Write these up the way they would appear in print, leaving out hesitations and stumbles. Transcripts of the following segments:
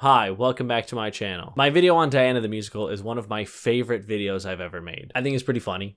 Hi, welcome back to my channel. My video on Diana the Musical is one of my favorite videos I've ever made. I think it's pretty funny.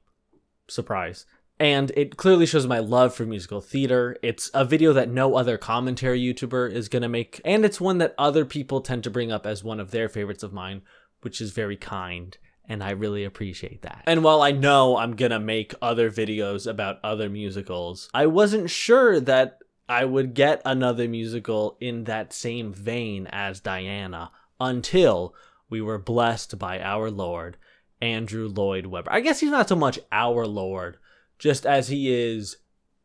Surprise. And it clearly shows my love for musical theater. It's a video that no other commentary YouTuber is gonna make, and it's one that other people tend to bring up as one of their favorites of mine, which is very kind, and I really appreciate that. And while I know I'm gonna make other videos about other musicals, I wasn't sure that I would get another musical in that same vein as Diana until we were blessed by our Lord, Andrew Lloyd Webber. I guess he's not so much our Lord, just as he is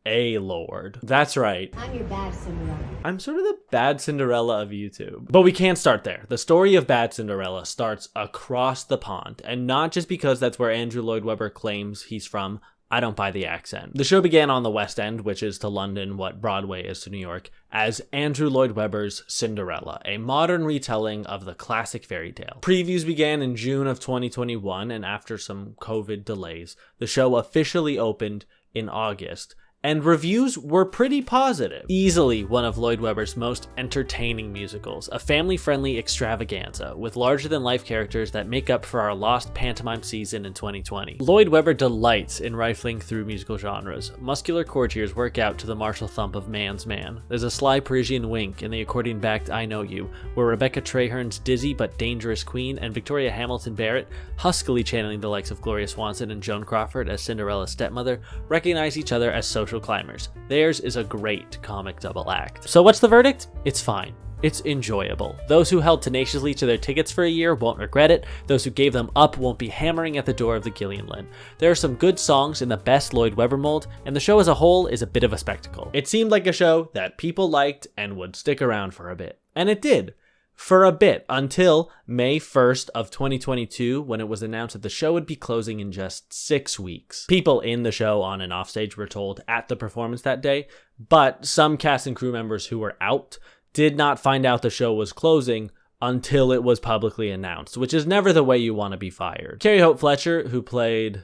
a Lord. That's right. I'm your bad Cinderella. I'm sort of the bad Cinderella of YouTube. But we can't start there. The story of Bad Cinderella starts across the pond, and not just because that's where Andrew Lloyd Webber claims he's from. I don't buy the accent. The show began on the West End, which is to London what Broadway is to New York, as Andrew Lloyd Webber's Cinderella, a modern retelling of the classic fairy tale. Previews began in June of 2021, and after some COVID delays, the show officially opened in August, and reviews were pretty positive. Easily one of Lloyd Webber's most entertaining musicals, a family-friendly extravaganza with larger-than-life characters that make up for our lost pantomime season in 2020. Lloyd Webber delights in rifling through musical genres. Muscular courtiers work out to the martial thump of Man's Man. There's a sly Parisian wink in the accordion-backed I Know You, where Rebecca Trahern's dizzy but dangerous queen and Victoria Hamilton Barrett, huskily channeling the likes of Gloria Swanson and Joan Crawford as Cinderella's stepmother, recognize each other as social climbers. Theirs is a great comic double act. So what's the verdict? It's fine. It's enjoyable. Those who held tenaciously to their tickets for a year won't regret it. Those who gave them up won't be hammering at the door of the Gillian Lynn. There are some good songs in the best Lloyd Webber mold, and the show as a whole is a bit of a spectacle. It seemed like a show that people liked and would stick around for a bit. And it did. For a bit, until May 1st of 2022, when it was announced that the show would be closing in just 6 weeks. People in the show on and off stage were told at the performance that day, but some cast and crew members who were out did not find out the show was closing until it was publicly announced, which is never the way you want to be fired. Carrie Hope Fletcher, who played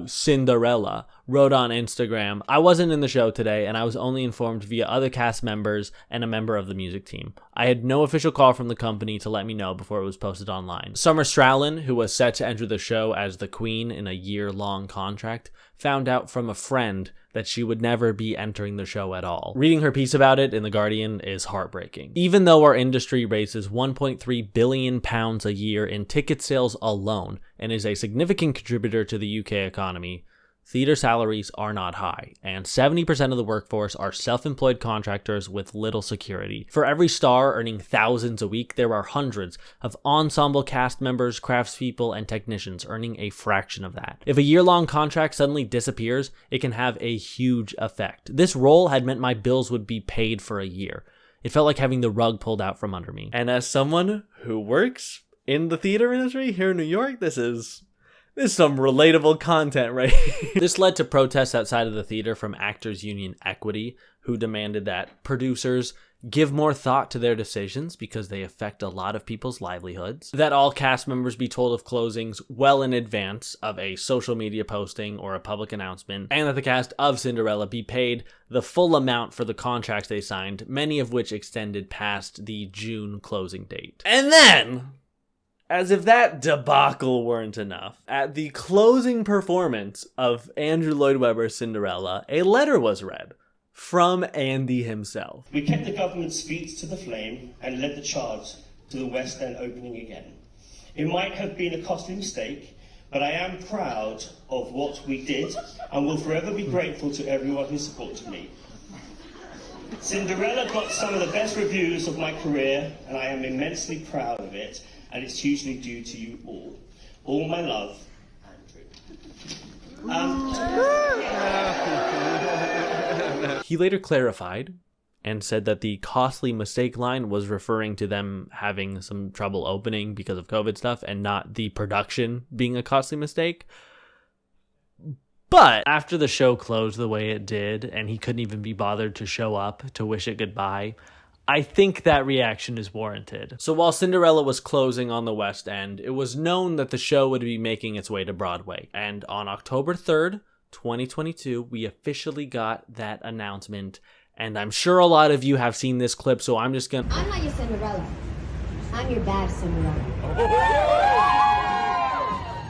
Cinderella, wrote on Instagram, "I wasn't in the show today and I was only informed via other cast members and a member of the music team. I had no official call from the company to let me know before it was posted online." Summer Stralin, who was set to enter the show as the queen in a year-long contract, found out from a friend that she would never be entering the show at all. Reading her piece about it in The Guardian is heartbreaking. Even though our industry raises £1.3 billion a year in ticket sales alone and is a significant contributor to the UK economy, theater salaries are not high, and 70% of the workforce are self-employed contractors with little security. For every star earning thousands a week, there are hundreds of ensemble cast members, craftspeople, and technicians earning a fraction of that. If a year-long contract suddenly disappears, it can have a huge effect. This role had meant my bills would be paid for a year. It felt like having the rug pulled out from under me. And as someone who works in the theater industry here in New York, this is some relatable content, right? This led to protests outside of the theater from Actors Union Equity, who demanded that producers give more thought to their decisions because they affect a lot of people's livelihoods, that all cast members be told of closings well in advance of a social media posting or a public announcement, and that the cast of Cinderella be paid the full amount for the contracts they signed, many of which extended past the June closing date. And then, as if that debacle weren't enough, at the closing performance of Andrew Lloyd Webber's Cinderella, a letter was read from Andy himself. "We kept the government's feet to the flame and led the charge to the West End opening again. It might have been a costly mistake, but I am proud of what we did and will forever be grateful to everyone who supported me. Cinderella got some of the best reviews of my career, and I am immensely proud of it, and it's hugely due to you all. All my love, Andrew." He later clarified and said that the costly mistake line was referring to them having some trouble opening because of COVID stuff and not the production being a costly mistake. But after the show closed the way it did and he couldn't even be bothered to show up to wish it goodbye, I think that reaction is warranted. So while Cinderella was closing on the West End, it was known that the show would be making its way to Broadway. And on October 3rd, 2022, we officially got that announcement. And I'm sure a lot of you have seen this clip, so I'm not your Cinderella. I'm your bad Cinderella.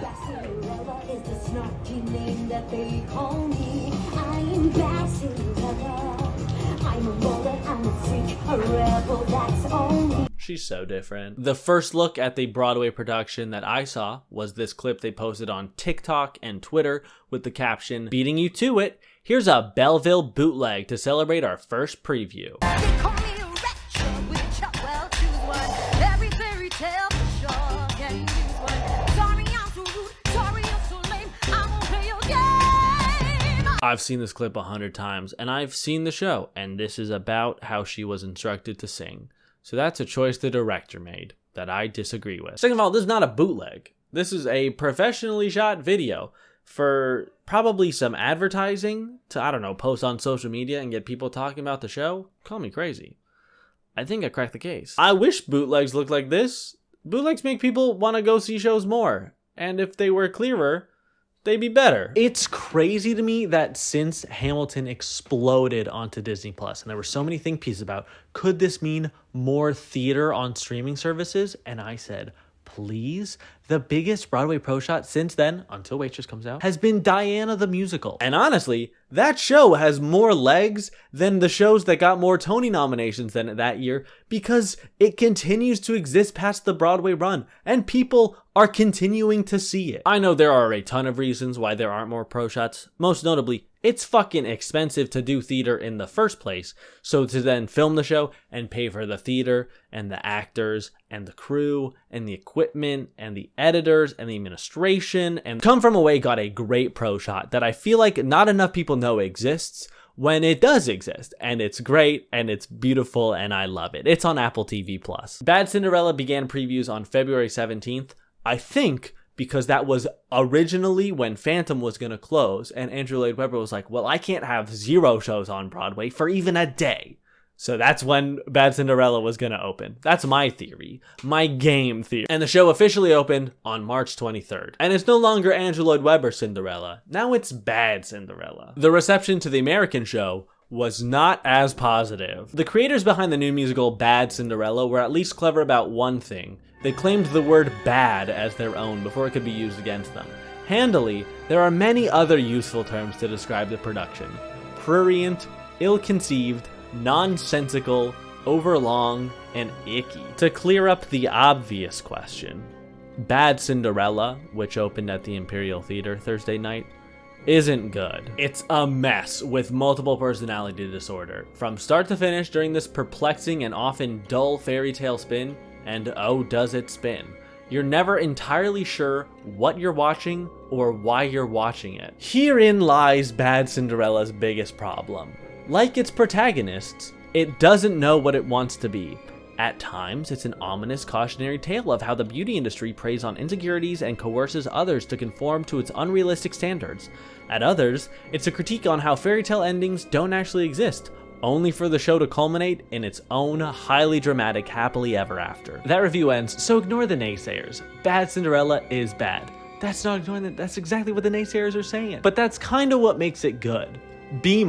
Bad Cinderella is the snarky name that they call me. I am bad Cinderella. I'm a roller, I'm a freak, a rebel, that's only. She's so different. The first look at the Broadway production that I saw was this clip they posted on TikTok and Twitter with the caption, "Beating you to it, here's a Belleville bootleg to celebrate our first preview." They call me a wretch with a chuck, well, choose one. Every fairy tale for sure can use one. Sorry I'm so rude, sorry I'm so lame, I won't play your game. I've seen this clip 100 times, and I've seen the show, and this is about how she was instructed to sing. So that's a choice the director made that I disagree with. Second of all, this is not a bootleg. This is a professionally shot video for probably some advertising to, I don't know, post on social media and get people talking about the show. Call me crazy. I think I cracked the case. I wish bootlegs looked like this. Bootlegs make people want to go see shows more. And if they were clearer, they'd be better. It's crazy to me that since Hamilton exploded onto Disney Plus, and there were so many think pieces about, could this mean more theater on streaming services? And I said, please. The biggest Broadway pro shot since then, until Waitress comes out, has been Diana the Musical. And honestly, that show has more legs than the shows that got more Tony nominations than that year, because it continues to exist past the Broadway run, and people are continuing to see it. I know there are a ton of reasons why there aren't more pro shots. Most notably, it's fucking expensive to do theater in the first place. So to then film the show and pay for the theater and the actors and the crew and the equipment and the editors and the administration, and Come From Away got a great pro shot that I feel like not enough people know exists when it does exist, and it's great and it's beautiful and I love it. It's on Apple TV+. Bad Cinderella began previews on February 17th, I think, because that was originally when Phantom was going to close, and Andrew Lloyd Webber was like, well, I can't have 0 shows on Broadway for even a day. So that's when Bad Cinderella was going to open. That's my theory, my game theory. And the show officially opened on March 23rd. And it's no longer Andrew Lloyd Webber Cinderella. Now it's Bad Cinderella. The reception to the American show was not as positive. The creators behind the new musical Bad Cinderella were at least clever about one thing. They claimed the word bad as their own before it could be used against them. Handily, there are many other useful terms to describe the production. Prurient, ill-conceived, nonsensical, overlong, and icky. To clear up the obvious question, Bad Cinderella, which opened at the Imperial Theater Thursday night, isn't good. It's a mess with multiple personality disorder. From start to finish during this perplexing and often dull fairy tale spin, and oh does it spin. You're never entirely sure what you're watching or why you're watching it. Herein lies Bad Cinderella's biggest problem. Like its protagonists, it doesn't know what it wants to be. At times, it's an ominous cautionary tale of how the beauty industry preys on insecurities and coerces others to conform to its unrealistic standards. At others, it's a critique on how fairy tale endings don't actually exist, only for the show to culminate in its own highly dramatic happily ever after. That review ends, so ignore the naysayers. Bad Cinderella is bad. That's not ignoring that, that's exactly what the naysayers are saying. But that's kind of what makes it good. B-.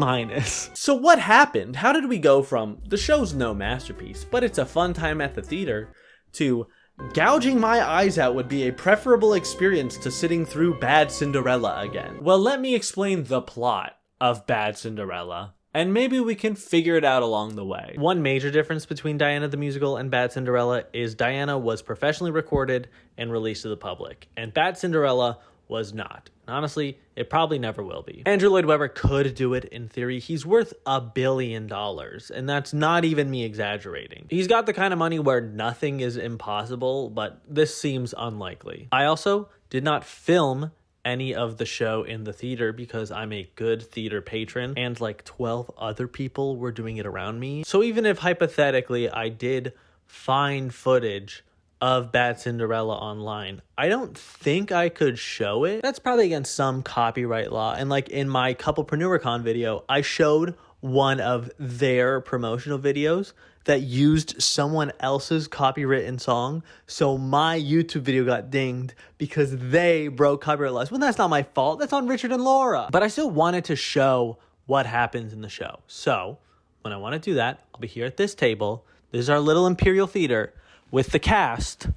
So what happened? How did we go from the show's no masterpiece, but it's a fun time at the theater, to gouging my eyes out would be a preferable experience to sitting through Bad Cinderella again? Well, let me explain the plot of Bad Cinderella, and maybe we can figure it out along the way. One major difference between Diana the Musical and Bad Cinderella is Diana was professionally recorded and released to the public, and Bad Cinderella was not. Honestly, it probably never will be. Andrew Lloyd Webber could do it in theory. He's worth $1 billion, and that's not even me exaggerating. He's got the kind of money where nothing is impossible, but this seems unlikely. I also did not film any of the show in the theater because I'm a good theater patron, and like 12 other people were doing it around me. So even if hypothetically I did find footage of Bad Cinderella online, I don't think I could show it. That's probably against some copyright law. And like in my CouplepreneurCon video, I showed one of their promotional videos that used someone else's copywritten song. So my YouTube video got dinged because they broke copyright laws. Well, that's not my fault. That's on Richard and Laura. But I still wanted to show what happens in the show. So when I want to do that, I'll be here at this table. This is our little Imperial Theater. with the cast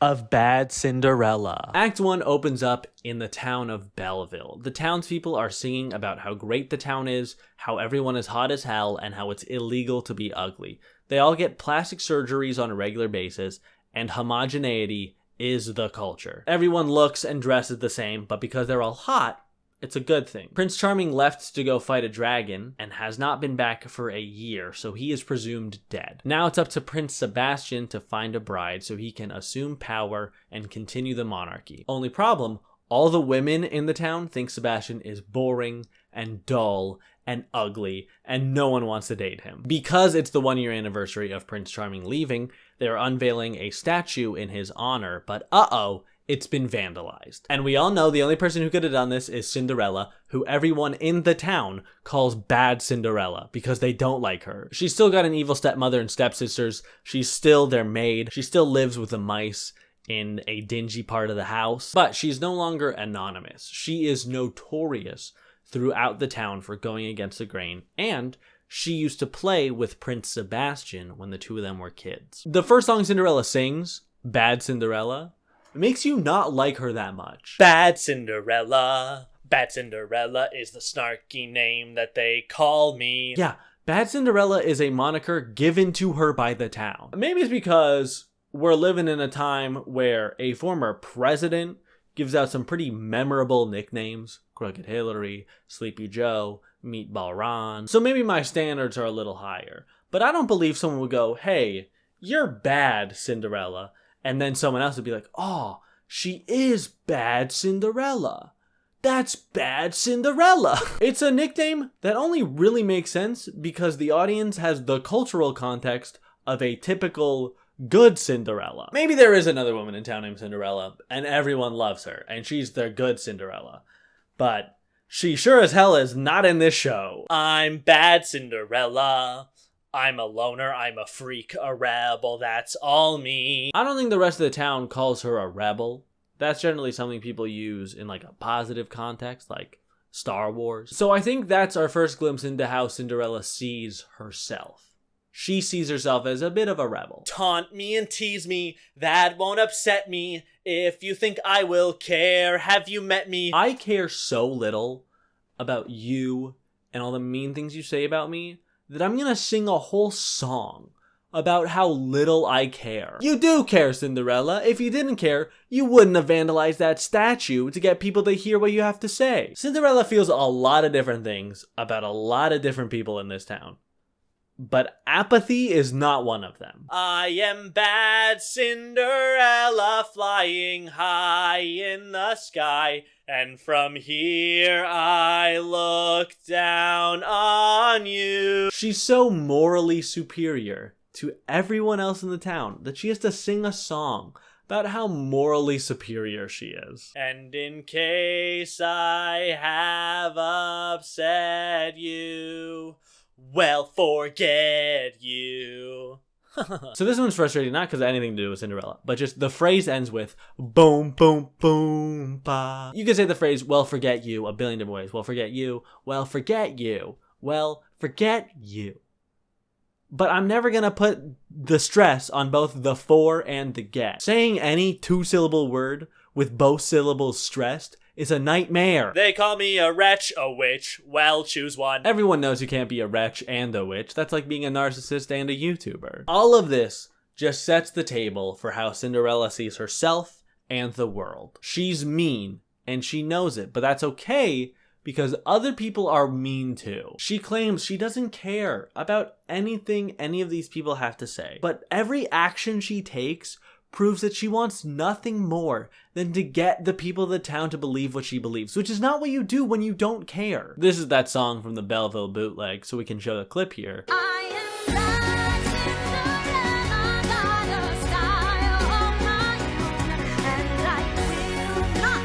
of Bad Cinderella. Act 1 opens up in the town of Belleville. The townspeople are singing about how great the town is, how everyone is hot as hell, and how it's illegal to be ugly. They all get plastic surgeries on a regular basis, and homogeneity is the culture. Everyone looks and dresses the same, but because they're all hot, it's a good thing. Prince Charming left to go fight a dragon and has not been back for a year, so he is presumed dead. Now it's up to Prince Sebastian to find a bride so he can assume power and continue the monarchy. Only problem, all the women in the town think Sebastian is boring and dull and ugly, and no one wants to date him. Because it's the 1-year anniversary of Prince Charming leaving, they are unveiling a statue in his honor, but it's been vandalized. And we all know the only person who could have done this is Cinderella, who everyone in the town calls Bad Cinderella because they don't like her. She's still got an evil stepmother and stepsisters. She's still their maid. She still lives with the mice in a dingy part of the house, but she's no longer anonymous. She is notorious throughout the town for going against the grain, and she used to play with Prince Sebastian when the two of them were kids. The first song Cinderella sings, Bad Cinderella, makes you not like her that much. Bad Cinderella is the snarky name that they call me. Yeah, Bad Cinderella is a moniker given to her by the town. Maybe it's because we're living in a time where a former president gives out some pretty memorable nicknames. Crooked Hillary, Sleepy Joe, Meatball Ron. So maybe my standards are a little higher. But I don't believe someone would go, hey, you're bad, Cinderella. And then someone else would be like, oh, she is Bad Cinderella. That's Bad Cinderella. It's a nickname that only really makes sense because the audience has the cultural context of a typical good Cinderella. Maybe there is another woman in town named Cinderella, and everyone loves her, and she's their good Cinderella. But she sure as hell is not in this show. I'm Bad Cinderella. I'm a loner, I'm a freak, a rebel, that's all me. I don't think the rest of the town calls her a rebel. That's generally something people use in like a positive context, like Star Wars. So I think that's our first glimpse into how Cinderella sees herself. She sees herself as a bit of a rebel. Taunt me and tease me, that won't upset me. If you think I will care, have you met me? I care so little about you and all the mean things you say about me that I'm gonna sing a whole song about how little I care. You do care, Cinderella. If you didn't care, you wouldn't have vandalized that statue to get people to hear what you have to say. Cinderella feels a lot of different things about a lot of different people in this town. But apathy is not one of them. I am Bad Cinderella, flying high in the sky, and from here I look down on you. She's so morally superior to everyone else in the town that she has to sing a song about how morally superior she is. And in case I have upset you, well, forget you. So this one's frustrating, not because of anything to do with Cinderella, but just the phrase ends with boom, boom, boom, ba. You can say the phrase, well, forget you, a billion different ways. Well, forget you. Well, forget you. Well, forget you. But I'm never going to put the stress on both the for and the get. Saying any two-syllable word with both syllables stressed is a nightmare. They call me a wretch, a witch. Well, choose one. Everyone knows you can't be a wretch and a witch. That's like being a narcissist and a YouTuber. All of this just sets the table for how Cinderella sees herself and the world. She's mean, and she knows it, but that's okay because other people are mean too. She claims she doesn't care about anything any of these people have to say, but every action she takes proves that she wants nothing more than to get the people of the town to believe what she believes, which is not what you do when you don't care. This is that song from the Belleville bootleg, so we can show the clip here. I am Bad Cinderella, got a style of my own, and I will not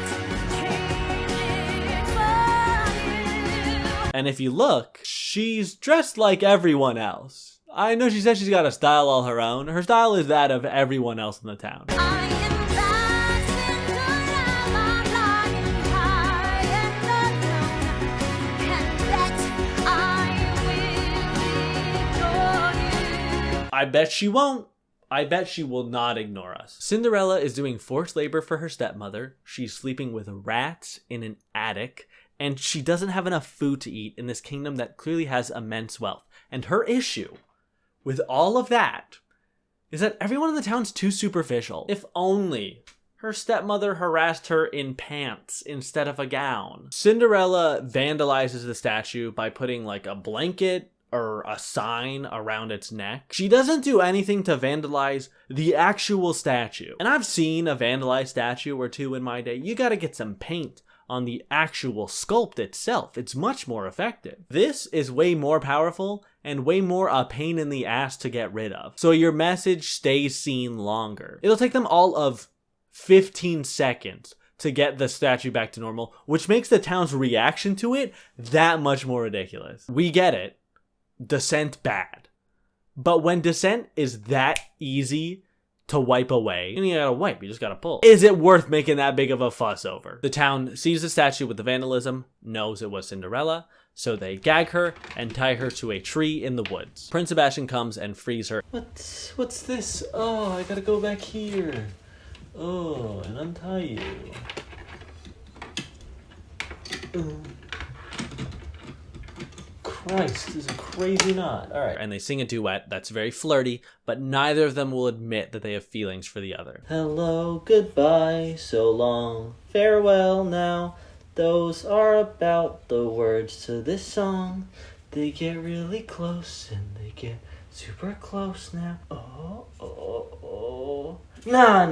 change it for you. And if you look, she's dressed like everyone else. I know she says she's got a style all her own. Her style is that of everyone else in the town. I am Bad Cinderella, flying high and alone, and bet I will adore you. I bet she won't. I bet she will not ignore us. Cinderella is doing forced labor for her stepmother. She's sleeping with rats in an attic. And she doesn't have enough food to eat in this kingdom that clearly has immense wealth. And her issue with all of that is that everyone in the town's too superficial. If only her stepmother harassed her in pants instead of a gown. Cinderella vandalizes the statue by putting like a blanket or a sign around its neck. She doesn't do anything to vandalize the actual statue. And I've seen a vandalized statue or two in my day. You gotta get some paint on the actual sculpt itself. It's much more effective. This is way more powerful and way more a pain in the ass to get rid of. So your message stays seen longer. It'll take them all of 15 seconds to get the statue back to normal, which makes the town's reaction to it that much more ridiculous. We get it. Dissent bad. But when dissent is that easy to wipe away, and you gotta wipe, you just gotta pull. Is it worth making that big of a fuss over? The town sees the statue with the vandalism, knows it was Cinderella, so they gag her and tie her to a tree in the woods. Prince Sebastian comes and frees her. What's this? Oh, I gotta go back here. Oh, and untie you. Christ, this is a crazy knot. All right. And they sing a duet that's very flirty, but neither of them will admit that they have feelings for the other. Hello, goodbye, so long, farewell now. Those are about the words to this song. They get really close and they get super close now. Oh. No.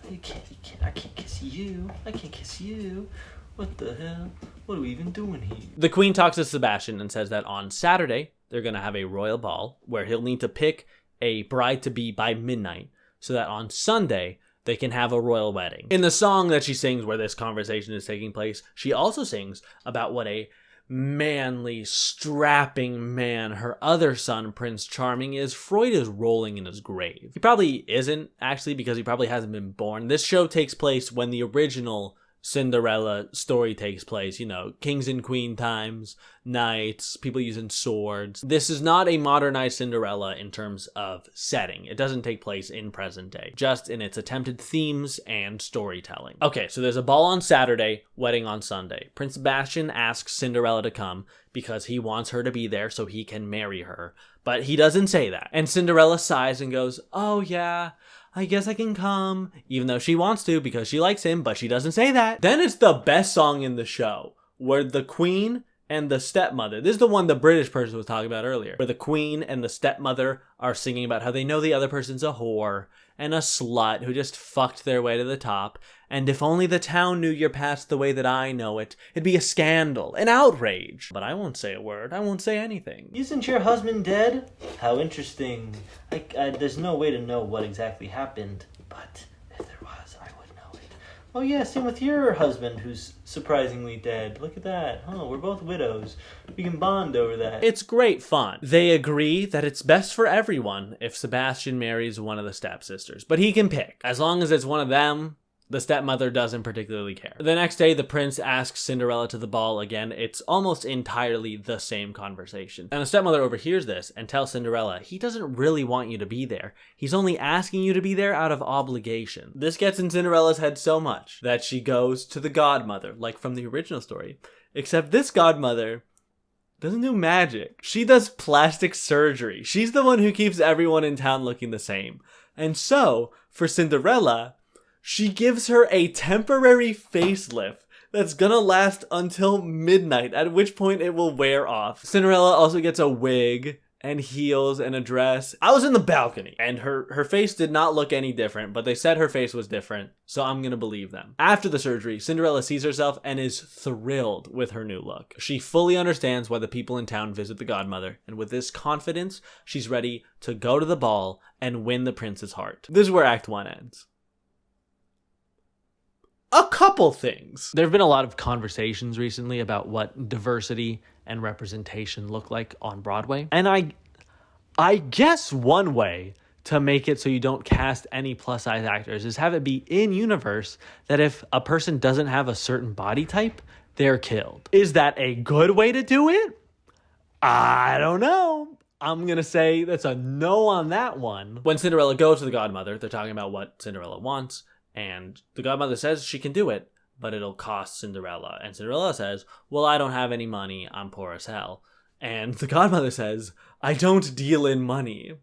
You can't. I can't kiss you. What the hell? What are we even doing here? The queen talks to Sebastian and says that on Saturday, they're going to have a royal ball where he'll need to pick a bride-to-be by midnight so that on Sunday, they can have a royal wedding. In the song that she sings where this conversation is taking place, she also sings about what a manly, strapping man her other son, Prince Charming, is. Freud is rolling in his grave. He probably isn't, actually, because he probably hasn't been born. This show takes place when the original Cinderella story takes place, you know, kings and queen times, knights, people using swords. This is not a modernized Cinderella in terms of setting. It doesn't take place in present day, just in its attempted themes and storytelling. Okay, so there's a ball on Saturday, wedding on Sunday. Prince Sebastian asks Cinderella to come because he wants her to be there so he can marry her, but he doesn't say that. And Cinderella sighs and goes, oh yeah, I guess I can come, even though she wants to because she likes him, but she doesn't say that. Then it's the best song in the show, where the queen and the stepmother, this is the one the British person was talking about earlier, where the queen and the stepmother are singing about how they know the other person's a whore and a slut who just fucked their way to the top, and if only the town knew your past the way that I know it, it'd be a scandal, an outrage. But I won't say a word, I won't say anything. Isn't your husband dead? How interesting. There's no way to know what exactly happened, but if there was, I would know it. Oh yeah, same with your husband who's surprisingly dead. Look at that. Oh, we're both widows. We can bond over that. It's great fun. They agree that it's best for everyone if Sebastian marries one of the stepsisters, but he can pick. As long as it's one of them, the stepmother doesn't particularly care. The next day, the prince asks Cinderella to the ball again. It's almost entirely the same conversation. And the stepmother overhears this and tells Cinderella he doesn't really want you to be there. He's only asking you to be there out of obligation. This gets in Cinderella's head so much that she goes to the godmother, like from the original story. Except this godmother doesn't do magic. She does plastic surgery. She's the one who keeps everyone in town looking the same. And so, for Cinderella, she gives her a temporary facelift that's gonna last until midnight, at which point it will wear off. Cinderella also gets a wig and heels and a dress. I was in the balcony, and her face did not look any different, but they said her face was different, so I'm gonna believe them. After the surgery, Cinderella sees herself and is thrilled with her new look. She fully understands why the people in town visit the godmother, and with this confidence, she's ready to go to the ball and win the prince's heart. This is where Act 1 ends. A couple things. There have been a lot of conversations recently about what diversity and representation look like on Broadway. And I guess one way to make it so you don't cast any plus size actors is have it be in universe that if a person doesn't have a certain body type, they're killed. Is that a good way to do it? I don't know. I'm gonna say that's a no on that one. When Cinderella goes to the godmother, they're talking about what Cinderella wants, and the godmother says she can do it, but it'll cost Cinderella. And Cinderella says, well, I don't have any money, I'm poor as hell. And the godmother says, I don't deal in money.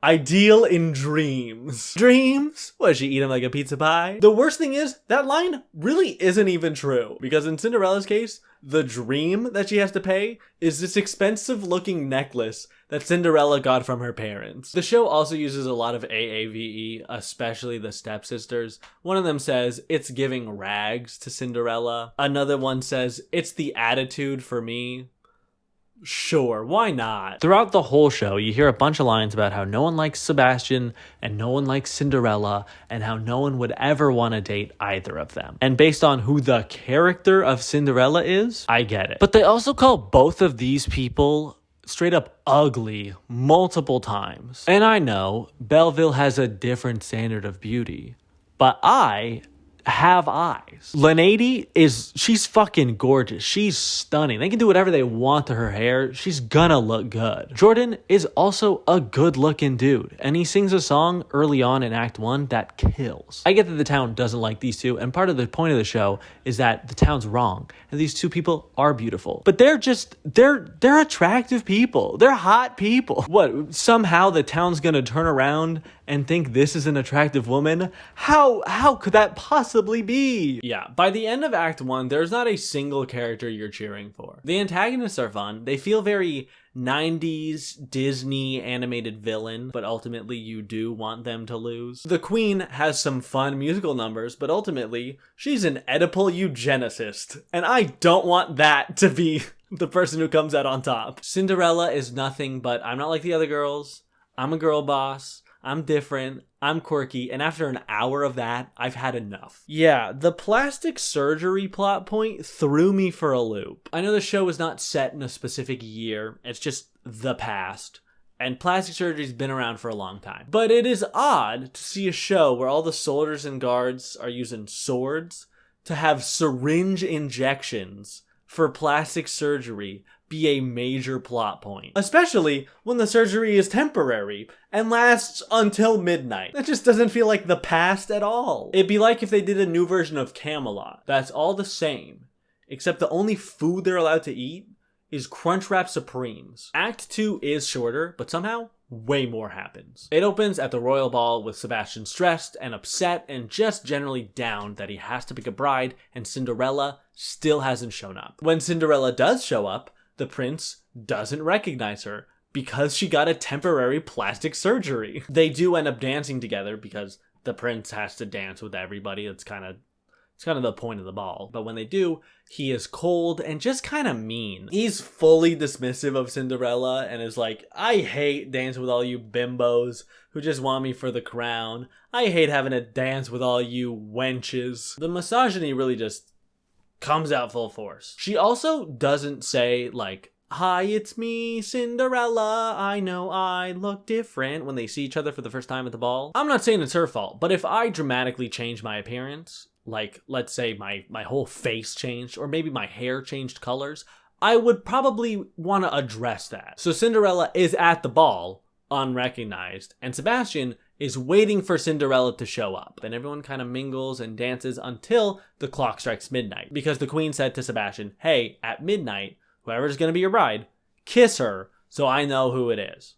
I deal in dreams. Dreams? What, does she eat them like a pizza pie? The worst thing is, that line really isn't even true. Because in Cinderella's case, the dream that she has to pay is this expensive looking necklace that Cinderella got from her parents. The show also uses a lot of AAVE, especially the stepsisters. One of them says, it's giving rags to Cinderella. Another one says, it's the attitude for me. Sure, why not? Throughout the whole show, you hear a bunch of lines about how no one likes Sebastian and no one likes Cinderella and how no one would ever want to date either of them. And based on who the character of Cinderella is, I get it. But they also call both of these people straight up ugly multiple times. And I know Belleville has a different standard of beauty, but I have eyes. Lady she's fucking gorgeous. She's stunning. They can do whatever they want to her hair. She's gonna look good. Jordan is also a good looking dude, and he sings a song early on in Act 1 that kills. I get that the town doesn't like these two, and part of the point of the show is that the town's wrong, and these two people are beautiful. But they're attractive people. They're hot people. What, somehow the town's gonna turn around and think this is an attractive woman? How could that possibly be? Yeah, by the end of Act 1, there's not a single character you're cheering for. The antagonists are fun. They feel very 90s Disney animated villain, but ultimately you do want them to lose. The Queen has some fun musical numbers, but ultimately she's an Oedipal eugenicist, and I don't want that to be the person who comes out on top. Cinderella is nothing but, I'm not like the other girls, I'm a girl boss, I'm different, I'm quirky, and after an hour of that, I've had enough. Yeah, the plastic surgery plot point threw me for a loop. I know the show is not set in a specific year, it's just the past, and plastic surgery's been around for a long time. But it is odd to see a show where all the soldiers and guards are using swords to have syringe injections for plastic surgery be a major plot point. Especially when the surgery is temporary and lasts until midnight. That just doesn't feel like the past at all. It'd be like if they did a new version of Camelot. That's all the same, except the only food they're allowed to eat is Crunchwrap Supremes. Act 2 is shorter, but somehow way more happens. It opens at the royal ball with Sebastian stressed and upset and just generally down that he has to pick a bride, and Cinderella still hasn't shown up. When Cinderella does show up, the prince doesn't recognize her because she got a temporary plastic surgery. They do end up dancing together because the prince has to dance with everybody. It's kind of the point of the ball. But when they do, he is cold and just kind of mean. He's fully dismissive of Cinderella and is like, I hate dancing with all you bimbos who just want me for the crown. I hate having to dance with all you wenches. The misogyny really just comes out full force. She also doesn't say like, hi, it's me, Cinderella. I know I look different when they see each other for the first time at the ball. I'm not saying it's her fault, but if I dramatically change my appearance, like let's say my whole face changed or maybe my hair changed colors, I would probably want to address that. So Cinderella is at the ball, unrecognized, and Sebastian is waiting for Cinderella to show up. And everyone kind of mingles and dances until the clock strikes midnight. Because the queen said to Sebastian, hey, at midnight, whoever's going to be your bride, kiss her so I know who it is.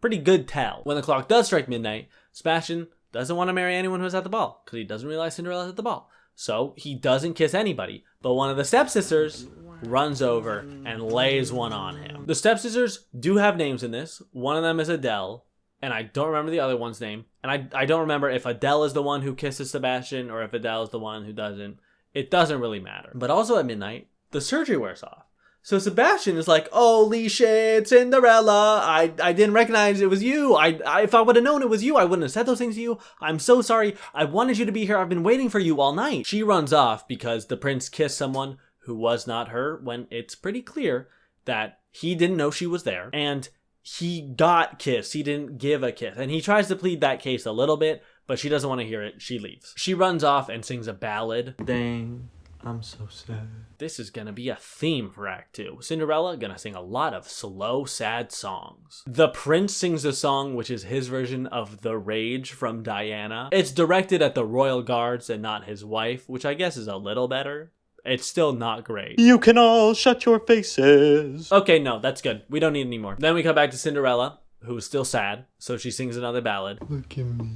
Pretty good tell. When the clock does strike midnight, Sebastian doesn't want to marry anyone who's at the ball because he doesn't realize Cinderella's at the ball. So he doesn't kiss anybody. But one of the stepsisters runs over and lays one on him. The stepsisters do have names in this. One of them is Adele, and I don't remember the other one's name. And I don't remember if Adele is the one who kisses Sebastian or if Adele is the one who doesn't. It doesn't really matter. But also at midnight, the surgery wears off. So Sebastian is like, holy shit, Cinderella, I didn't recognize it was you. If I would have known it was you, I wouldn't have said those things to you. I'm so sorry. I wanted you to be here. I've been waiting for you all night. She runs off because the prince kissed someone who was not her when it's pretty clear that he didn't know she was there. And he got kissed. He didn't give a kiss. And he tries to plead that case a little bit, but she doesn't want to hear it. She leaves. She runs off and sings a ballad. Ding, I'm so sad. This is gonna be a theme for Act 2. Cinderella gonna sing a lot of slow, sad songs. The prince sings a song which is his version of The Rage from Diana. It's directed at the royal guards and not his wife, which I guess is a little better. It's still not great. You can all shut your faces. Okay, no, that's good. We don't need any more. Then we come back to Cinderella, who is still sad, so she sings another ballad. Look at me.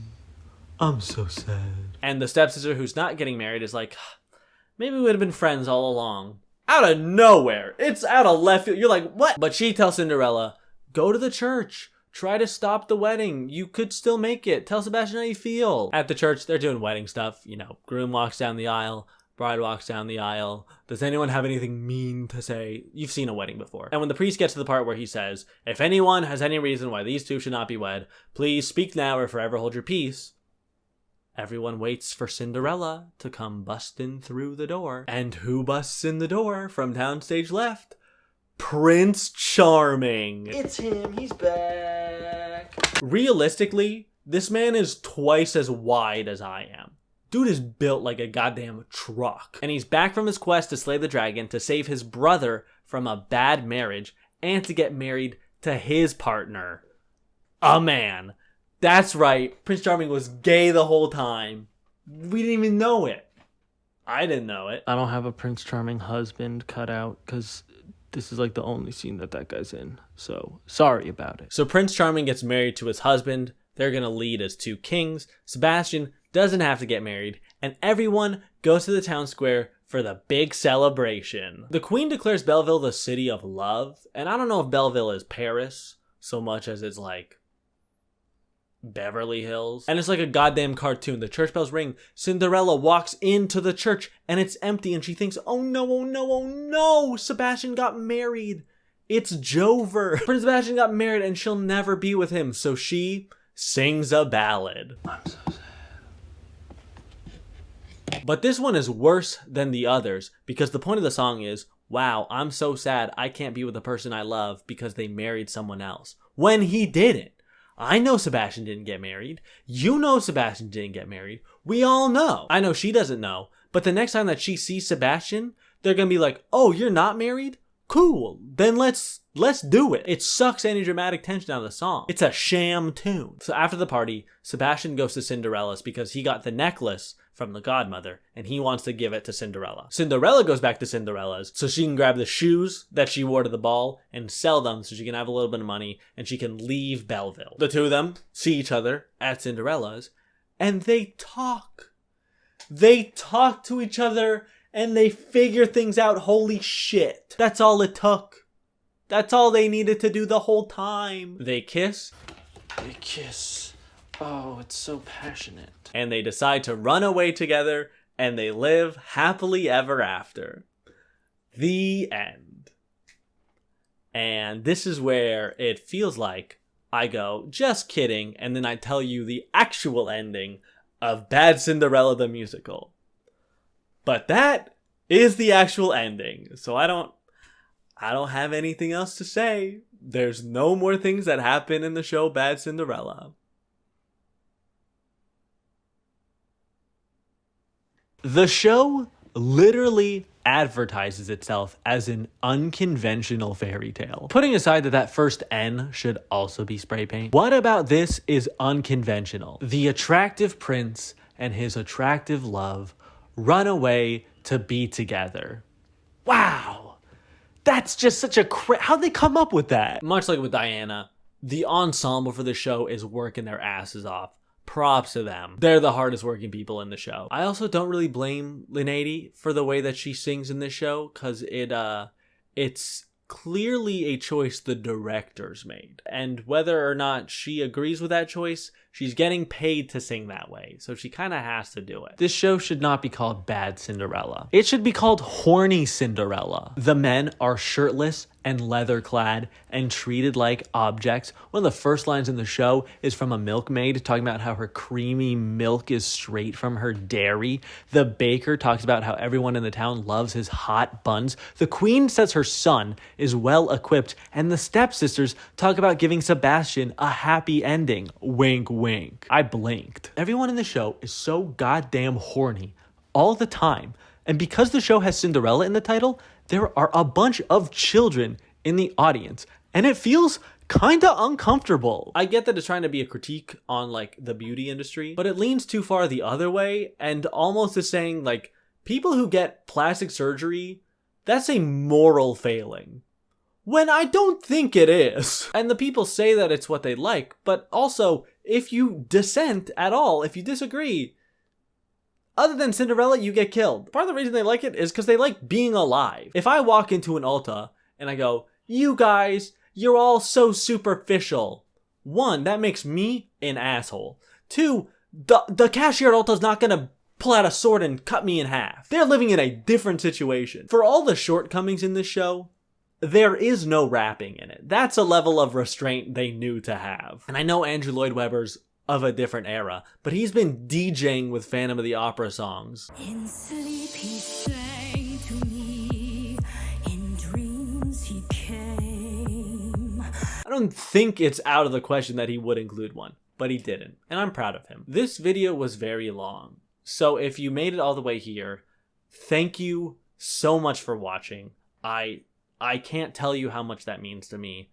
I'm so sad. And the stepsister who's not getting married is like, maybe we would have been friends all along. Out of nowhere. It's out of left field. You're like, what? But she tells Cinderella, go to the church. Try to stop the wedding. You could still make it. Tell Sebastian how you feel. At the church, they're doing wedding stuff. You know, groom walks down the aisle. Bride walks down the aisle. Does anyone have anything mean to say? You've seen a wedding before. And when the priest gets to the part where he says, if anyone has any reason why these two should not be wed, please speak now or forever hold your peace. Everyone waits for Cinderella to come busting through the door. And who busts in the door from downstage left? Prince Charming. It's him. He's back. Realistically, this man is twice as wide as I am. Dude is built like a goddamn truck. And he's back from his quest to slay the dragon, to save his brother from a bad marriage, and to get married to his partner, a man. That's right, Prince Charming was gay the whole time. We didn't even know it. I didn't know it. I don't have a Prince Charming husband cut out because this is like the only scene that guy's in. So sorry about it. So Prince Charming gets married to his husband. They're going to lead as two kings. Sebastian doesn't have to get married. And everyone goes to the town square for the big celebration. The queen declares Belleville the city of love. And I don't know if Belleville is Paris so much as it's like Beverly Hills. And it's like a goddamn cartoon. The church bells ring. Cinderella walks into the church and it's empty and she thinks, oh no, oh no, oh no, Sebastian got married. It's Jover. Prince Sebastian got married and she'll never be with him. So she sings a ballad. I'm so sad. But this one is worse than the others because the point of the song is, wow, I'm so sad I can't be with the person I love because they married someone else. When he didn't. I know Sebastian didn't get married. You know Sebastian didn't get married. We all know. I know she doesn't know. But the next time that she sees Sebastian, they're going to be like, oh, you're not married? Cool. Then let's do it. It sucks any dramatic tension out of the song. It's a sham tune. So after the party, Sebastian goes to Cinderella's because he got the necklace from the godmother and he wants to give it to Cinderella. Cinderella goes back to Cinderella's so she can grab the shoes that she wore to the ball and sell them so she can have a little bit of money and she can leave Belleville. The two of them see each other at Cinderella's and they talk. They talk to each other and they figure things out. Holy shit. That's all it took. That's all they needed to do the whole time. They kiss. They kiss. Oh, it's so passionate. And they decide to run away together and they live happily ever after. The end. And this is where it feels like I go, just kidding, and then I tell you the actual ending of Bad Cinderella the Musical. But that is the actual ending. So I don't have anything else to say. There's no more things that happen in the show Bad Cinderella. The show literally advertises itself as an unconventional fairy tale. Putting aside that first N should also be spray paint, what about this is unconventional? The attractive prince and his attractive love run away to be together. Wow! That's just such a how'd they come up with that? Much like with Diana, the ensemble for the show is working their asses off. Props to them. They're the hardest working people in the show. I also don't really blame Linady for the way that she sings in this show, because it's clearly a choice the directors made. And whether or not she agrees with that choice, she's getting paid to sing that way. So she kind of has to do it. This show should not be called Bad Cinderella. It should be called Horny Cinderella. The men are shirtless and leather clad and treated like objects. One of the first lines in the show is from a milkmaid talking about how her creamy milk is straight from her dairy. The baker talks about how everyone in the town loves his hot buns. The queen says her son is well equipped, and the stepsisters talk about giving Sebastian a happy ending. Wink, wink. I blinked. Everyone in the show is so goddamn horny all the time And because the show has Cinderella in the title, there are a bunch of children in the audience, and it feels kinda uncomfortable. I get that it's trying to be a critique on like the beauty industry, but it leans too far the other way and almost is saying like people who get plastic surgery, that's a moral failing. When I don't think it is. And the people say that it's what they like, but also if you dissent at all, if you disagree, other than Cinderella, you get killed. Part of the reason they like it is because they like being alive. If I walk into an Ulta and I go, you guys, you're all so superficial. One, that makes me an asshole. Two, the cashier at Ulta's not gonna pull out a sword and cut me in half. They're living in a different situation. For all the shortcomings in this show, there is no rapping in it. That's a level of restraint they knew to have. And I know Andrew Lloyd Webber's of a different era, but he's been DJing with Phantom of the Opera songs. In sleep he sang to me, in dreams he came. I don't think it's out of the question that he would include one, but he didn't, and I'm proud of him. This video was very long, so if you made it all the way here, thank you so much for watching. I can't tell you how much that means to me.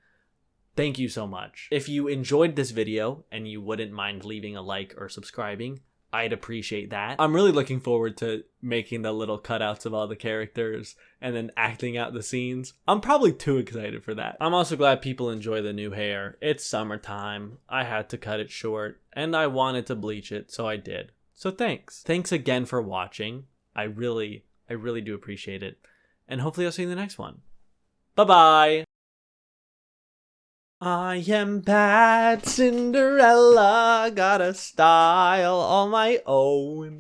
Thank you so much. If you enjoyed this video and you wouldn't mind leaving a like or subscribing, I'd appreciate that. I'm really looking forward to making the little cutouts of all the characters and then acting out the scenes. I'm probably too excited for that. I'm also glad people enjoy the new hair. It's summertime. I had to cut it short and I wanted to bleach it, so I did. So thanks. Thanks again for watching. I really do appreciate it. And hopefully I'll see you in the next one. Bye-bye. I am bad Cinderella, got a style all my own.